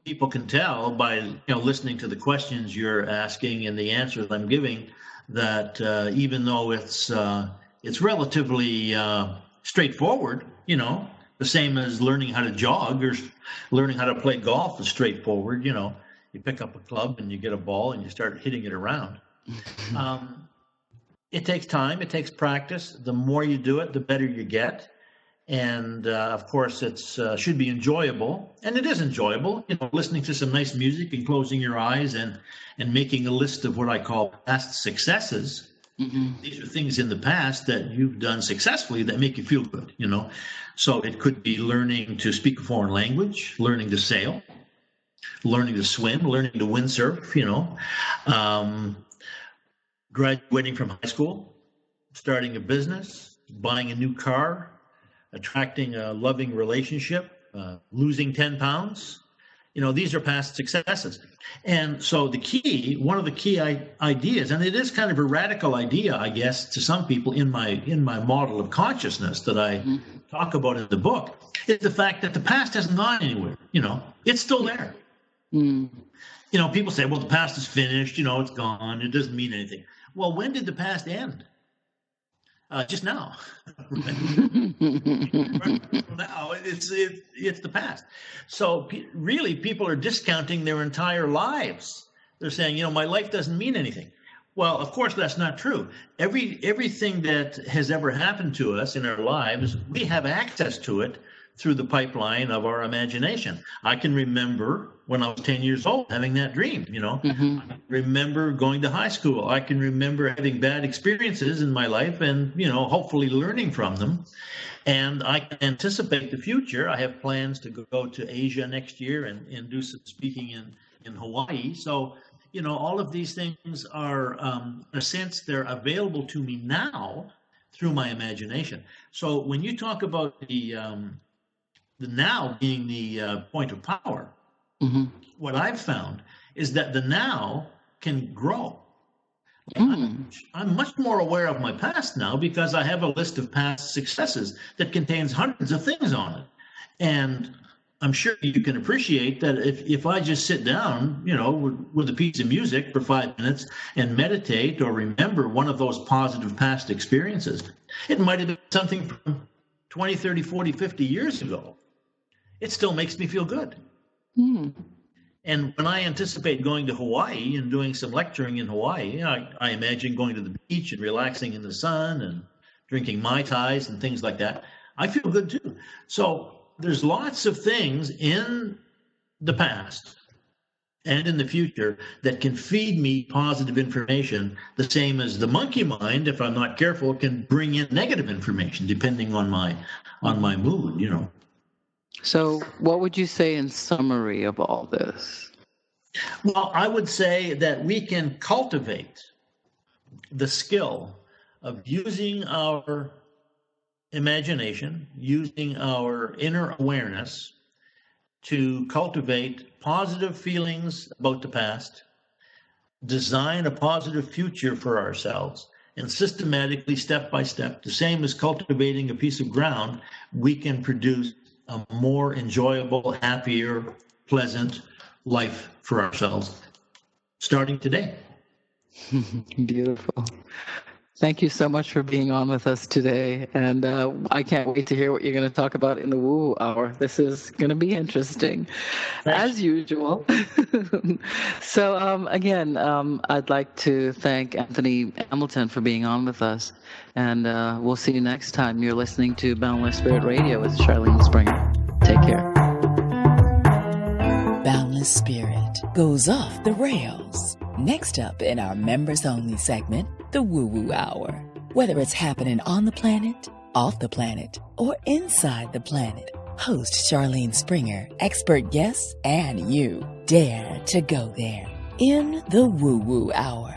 people can tell by listening to the questions you're asking and the answers I'm giving that even though it's relatively straightforward, the same as learning how to jog or learning how to play golf is straightforward. You pick up a club and you get a ball and you start hitting it around. It takes time. It takes practice. The more you do it, the better you get. And of course, it's should be enjoyable, and it is enjoyable. Listening to some nice music and closing your eyes and making a list of what I call past successes. Mm-hmm. These are things in the past that you've done successfully that make you feel good. So it could be learning to speak a foreign language, learning to sail, learning to swim, learning to windsurf. Graduating from high school, starting a business, buying a new car, attracting a loving relationship, losing 10 pounds. These are past successes. And so one of the key ideas, and it is kind of a radical idea, I guess, to some people in my model of consciousness that I talk about in the book, is the fact that the past hasn't gone anywhere. It's still there. Mm. People say, well, the past is finished, it's gone, it doesn't mean anything. Well, when did the past end? Just now. Now it's the past. So really, people are discounting their entire lives. They're saying, my life doesn't mean anything. Well, of course, that's not true. Everything that has ever happened to us in our lives, we have access to it through the pipeline of our imagination. I can remember when I was 10 years old having that dream, Mm-hmm. I remember going to high school. I can remember having bad experiences in my life and, hopefully learning from them. And I can anticipate the future. I have plans to go to Asia next year and do some speaking in Hawaii. So, all of these things are, in a sense, they're available to me now through my imagination. So when you talk about the now being the point of power, mm-hmm. What I've found is that the now can grow. I'm much more aware of my past now because I have a list of past successes that contains hundreds of things on it. And I'm sure you can appreciate that if I just sit down, with a piece of music for 5 minutes and meditate or remember one of those positive past experiences, it might have been something from 20, 30, 40, 50 years ago. It still makes me feel good. Mm. And when I anticipate going to Hawaii and doing some lecturing in Hawaii, I imagine going to the beach and relaxing in the sun and drinking Mai Tais and things like that. I feel good too. So there's lots of things in the past and in the future that can feed me positive information, the same as the monkey mind, if I'm not careful, can bring in negative information depending on my mood, So what would you say in summary of all this? Well, I would say that we can cultivate the skill of using our imagination, using our inner awareness to cultivate positive feelings about the past, design a positive future for ourselves, and systematically, step by step, the same as cultivating a piece of ground, we can produce a more enjoyable, happier, pleasant life for ourselves, starting today. Beautiful. Thank you so much for being on with us today. And I can't wait to hear what you're going to talk about in the Woo Hour. This is going to be interesting, as usual. So again, I'd like to thank Anthony Hamilton for being on with us. And we'll see you next time. You're listening to Boundless Spirit Radio with Charlene Springer. Take care. Boundless Spirit goes off the rails. Next up in our members-only segment, the Woo Woo Hour. Whether it's happening on the planet, off the planet, or inside the planet, host Charlene Springer, expert guests, and you dare to go there in the Woo Woo Hour.